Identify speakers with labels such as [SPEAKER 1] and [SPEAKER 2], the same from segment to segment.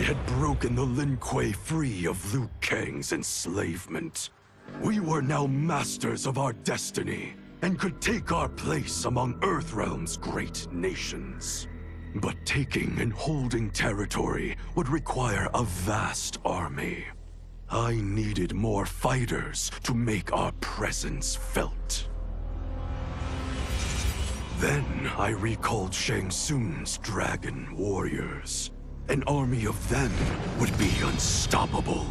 [SPEAKER 1] had broken the Lin Kuei free of Liu Kang's enslavement. We were now masters of our destiny, and could take our place among Earthrealm's great nations. But taking and holding territory would require a vast army. I needed more fighters to make our presence felt. Then I recalled Shang Tsung's dragon warriors. An army of them would be unstoppable.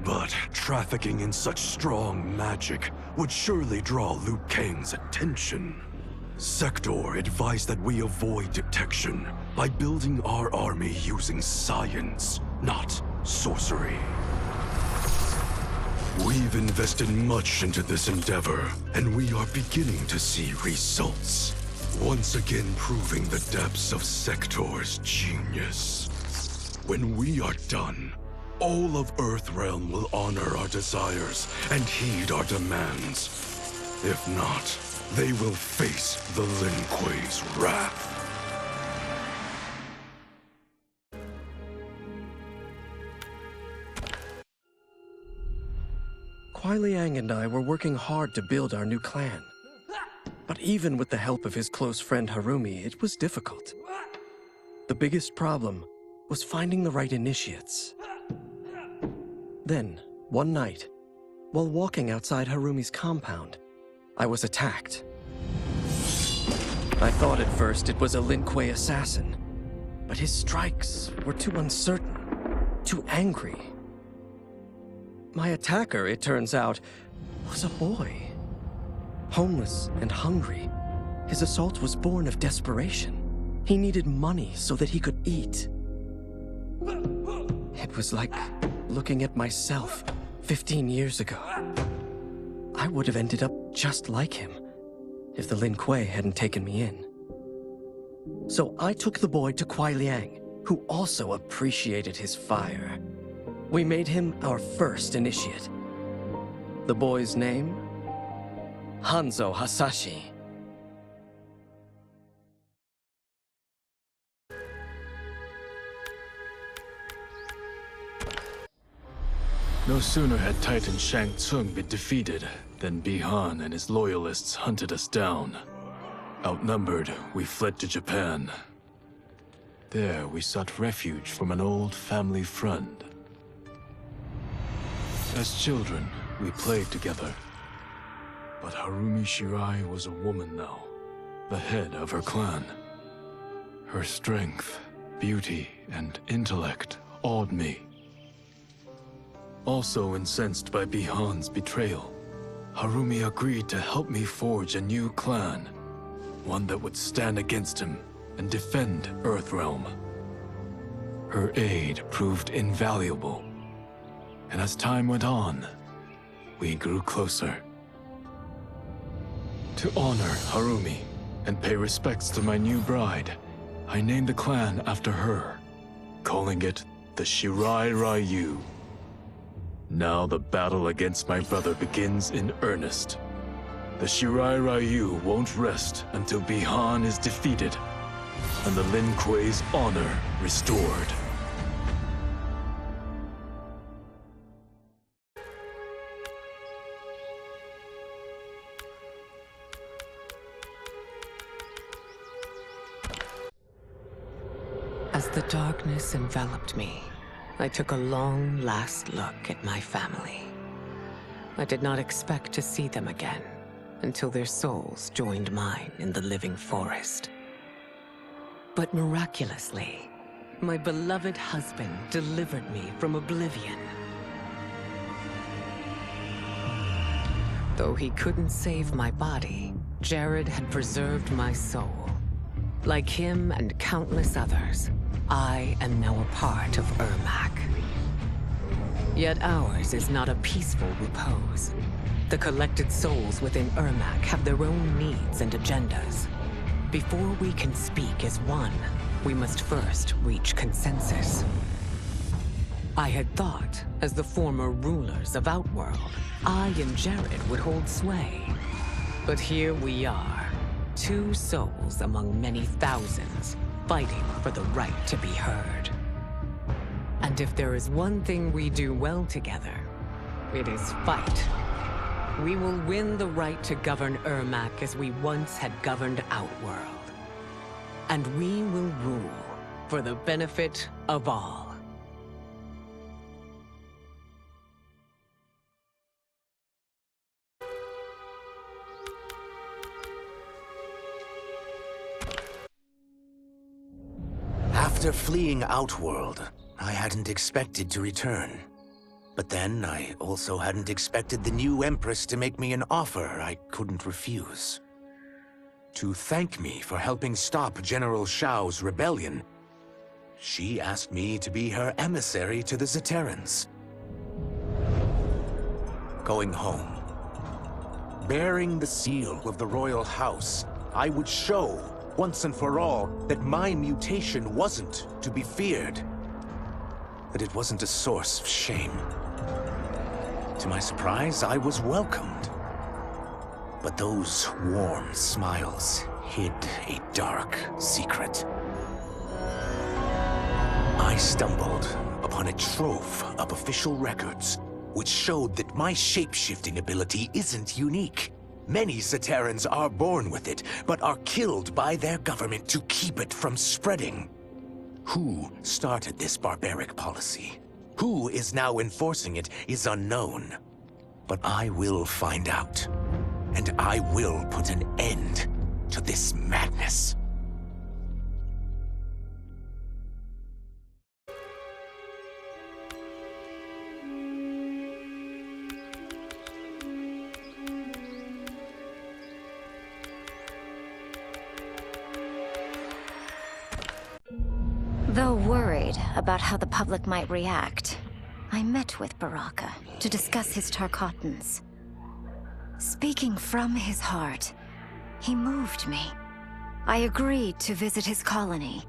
[SPEAKER 1] But trafficking in such strong magic would surely draw Liu Kang's attention. Sector advised that we avoid detection by building our army using science, not sorcery. We've invested much into this endeavor, and we are beginning to see results. Once again proving the depths of Sector's genius. When we are done, all of Earthrealm will honor our desires and heed our demands. If not, they will face the Lin Kuei's wrath.
[SPEAKER 2] Kuai Liang and I were working hard to build our new clan. But even with the help of his close friend Harumi, it was difficult. The biggest problem was finding the right initiates. Then, one night, while walking outside Harumi's compound, I was attacked. I thought at first it was a Lin Kuei assassin, but his strikes were too uncertain, too angry. My attacker, it turns out, was a boy. Homeless and hungry, his assault was born of desperation. He needed money so that he could eat. It was like looking at myself 15 years ago. I would have ended up just like him if the Lin Kuei hadn't taken me in. So I took the boy to Kuai Liang, who also appreciated his fire. We made him our first initiate. The boy's name? Hanzo Hasashi.
[SPEAKER 3] No sooner had Titan Shang Tsung been defeated than Bihan and his loyalists hunted us down. Outnumbered, we fled to Japan. There, we sought refuge from an old family friend. As children, we played together. But Harumi Shirai was a woman now, the head of her clan. Her strength, beauty, and intellect awed me. Also incensed by Bihan's betrayal, Harumi agreed to help me forge a new clan, one that would stand against him and defend Earthrealm. Her aid proved invaluable, and as time went on, we grew closer. To honor Harumi and pay respects to my new bride, I named the clan after her, calling it the Shirai Ryu. Now the battle against my brother begins in earnest. The Shirai Ryu won't rest until Bihan is defeated and the Lin Kuei's honor restored.
[SPEAKER 4] As the darkness enveloped me, I took a long last look at my family. I did not expect to see them again until their souls joined mine in the living forest. But miraculously, my beloved husband delivered me from oblivion. Though he couldn't save my body, Jared had preserved my soul. Like him and countless others, I am now a part of Ermac. Yet ours is not a peaceful repose. The collected souls within Ermac have their own needs and agendas. Before we can speak as one, we must first reach consensus. I had thought, as the former rulers of Outworld, I and Jared would hold sway. But here we are, two souls among many thousands, fighting for the right to be heard. And if there is one thing we do well together, it is fight. We will win the right to govern Ermac as we once had governed Outworld. And we will rule for the benefit of all.
[SPEAKER 5] After fleeing Outworld, I hadn't expected to return. But then, I also hadn't expected the new Empress to make me an offer I couldn't refuse. To thank me for helping stop General Shao's rebellion, she asked me to be her emissary to the Zaterrans. Going home, bearing the seal of the royal house, I would show, once and for all, that my mutation wasn't to be feared. That it wasn't a source of shame. To my surprise, I was welcomed. But those warm smiles hid a dark secret. I stumbled upon a trove of official records, which showed that my shape-shifting ability isn't unique. Many Zaterrans are born with it, but are killed by their government to keep it from spreading. Who started this barbaric policy? Who is now enforcing it is unknown. But I will find out. And I will put an end to this madness.
[SPEAKER 6] Though worried about how the public might react, I met with Baraka to discuss his Tarkatans. Speaking from his heart, he moved me. I agreed to visit his colony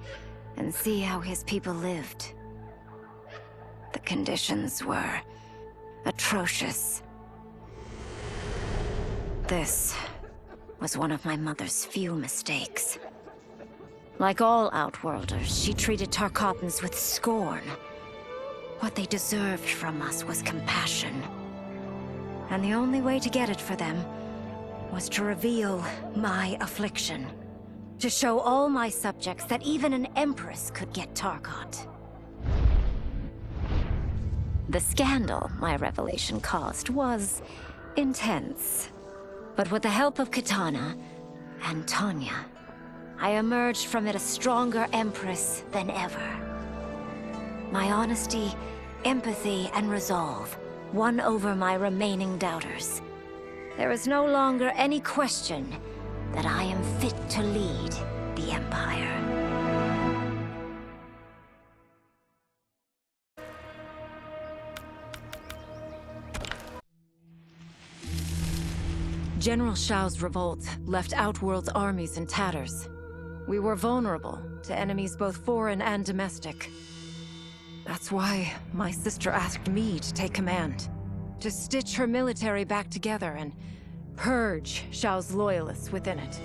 [SPEAKER 6] and see how his people lived. The conditions were atrocious. This was one of my mother's few mistakes. Like all Outworlders, she treated Tarkatans with scorn. What they deserved from us was compassion. And the only way to get it for them was to reveal my affliction. To show all my subjects that even an Empress could get Tarkat. The scandal my revelation caused was intense. But with the help of Kitana and Tanya, I emerged from it a stronger Empress than ever. My honesty, empathy, and resolve won over my remaining doubters. There is no longer any question that I am fit to lead the Empire.
[SPEAKER 7] General Shao's revolt left Outworld's armies in tatters. We were vulnerable to enemies both foreign and domestic. That's why my sister asked me to take command, to stitch her military back together and purge Shao's loyalists within it.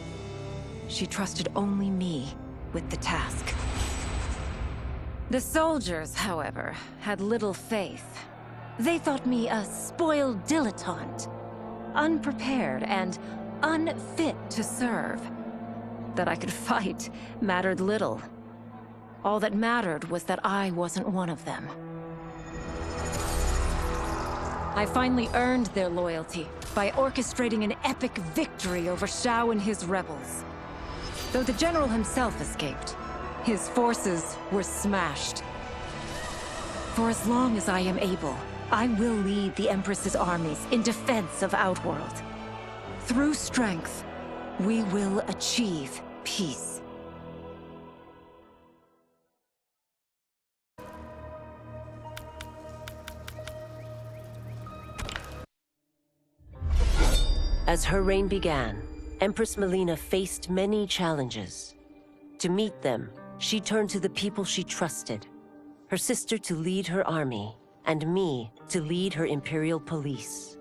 [SPEAKER 7] She trusted only me with the task. The soldiers, however, had little faith. They thought me a spoiled dilettante, unprepared and unfit to serve. That I could fight mattered little. All that mattered was that I wasn't one of them. I finally earned their loyalty by orchestrating an epic victory over Shao and his rebels. Though the general himself escaped, his forces were smashed. For as long as I am able, I will lead the Empress's armies in defense of Outworld. Through strength, we will achieve peace.
[SPEAKER 8] As her reign began, Empress Melina faced many challenges. To meet them, she turned to the people she trusted. Her sister to lead her army, and me to lead her Imperial police.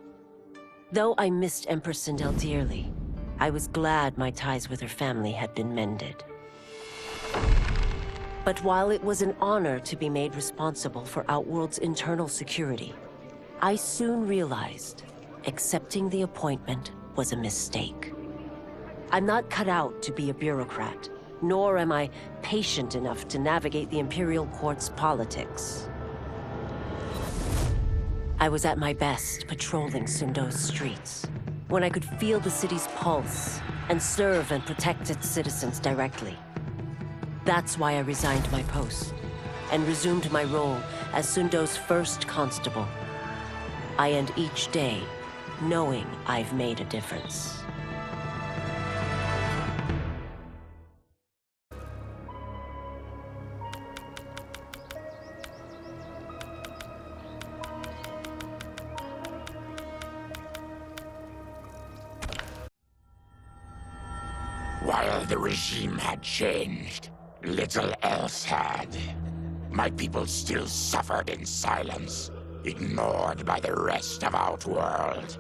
[SPEAKER 8] Though I missed Empress Sindel dearly, I was glad my ties with her family had been mended. But while it was an honor to be made responsible for Outworld's internal security, I soon realized accepting the appointment was a mistake. I'm not cut out to be a bureaucrat, nor am I patient enough to navigate the Imperial Court's politics. I was at my best patrolling Sundo's streets, when I could feel the city's pulse and serve and protect its citizens directly. That's why I resigned my post and resumed my role as Sundo's first constable. I end each day knowing I've made a difference.
[SPEAKER 9] While the regime had changed, little else had. My people still suffered in silence, ignored by the rest of Outworld.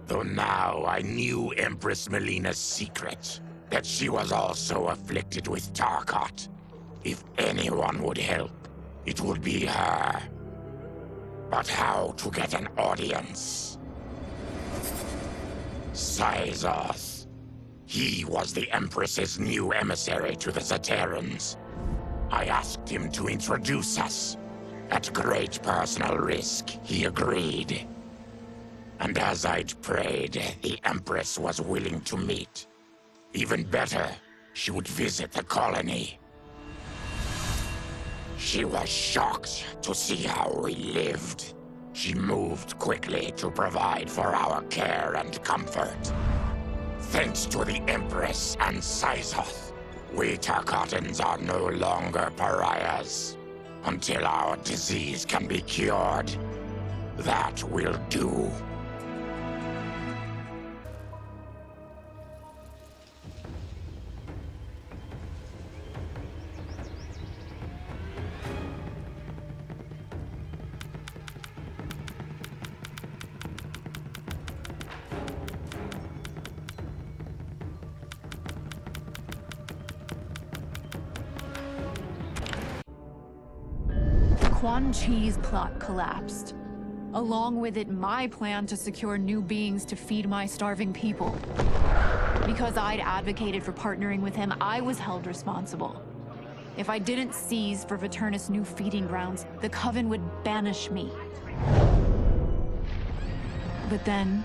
[SPEAKER 9] Though now I knew Empress Melina's secret, that she was also afflicted with Tarkat. If anyone would help, it would be her. But how to get an audience? Sizoth. He was the Empress's new emissary to the Zaterrans. I asked him to introduce us. At great personal risk, he agreed. And as I'd prayed, the Empress was willing to meet. Even better, she would visit the colony. She was shocked to see how we lived. She moved quickly to provide for our care and comfort. Thanks to the Empress and Sizoth, we Tarkatans are no longer pariahs. Until our disease can be cured, that will do.
[SPEAKER 10] Quan Chi's plot collapsed. Along with it, my plan to secure new beings to feed my starving people. Because I'd advocated for partnering with him, I was held responsible. If I didn't seize for Viternus' new feeding grounds, the Coven would banish me. But then,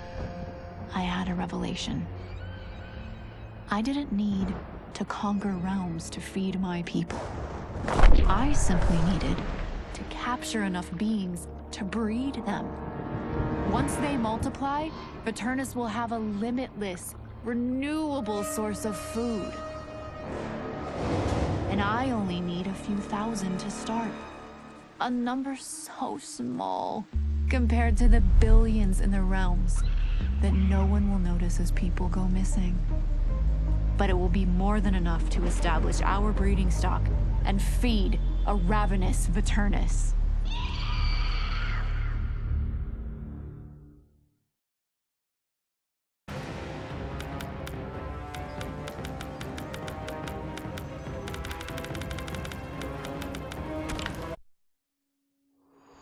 [SPEAKER 10] I had a revelation. I didn't need to conquer realms to feed my people. I simply needed to capture enough beings to breed them. Once they multiply, Viternus will have a limitless, renewable source of food. And I only need a few thousand to start. A number so small compared to the billions in the realms that no one will notice as people go missing. But it will be more than enough to establish our breeding stock and feed a ravenous Viternus.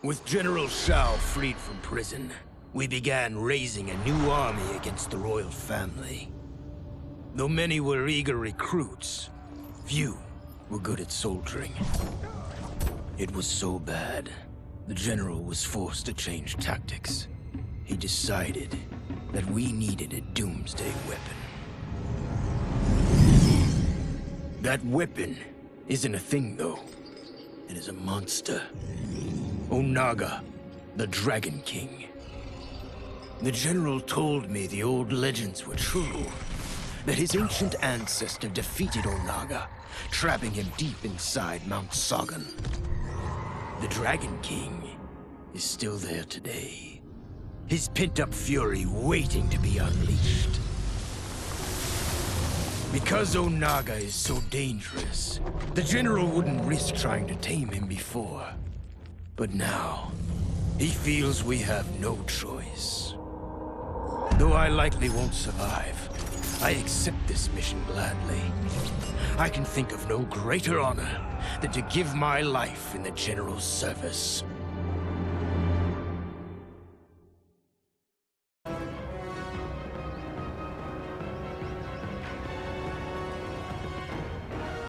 [SPEAKER 11] With General Shao freed from prison, we began raising a new army against the royal family. Though many were eager recruits, few were good at soldiering. It was so bad, the general was forced to change tactics. He decided that we needed a doomsday weapon. That weapon isn't a thing, though. It is a monster. Onaga, the Dragon King. The general told me the old legends were true. That his ancient ancestor defeated Onaga, trapping him deep inside Mount Sagan. The Dragon King is still there today. His pent-up fury waiting to be unleashed. Because Onaga is so dangerous, the general wouldn't risk trying to tame him before. But now, he feels we have no choice. Though I likely won't survive, I accept this mission gladly. I can think of no greater honor than to give my life in the General's service.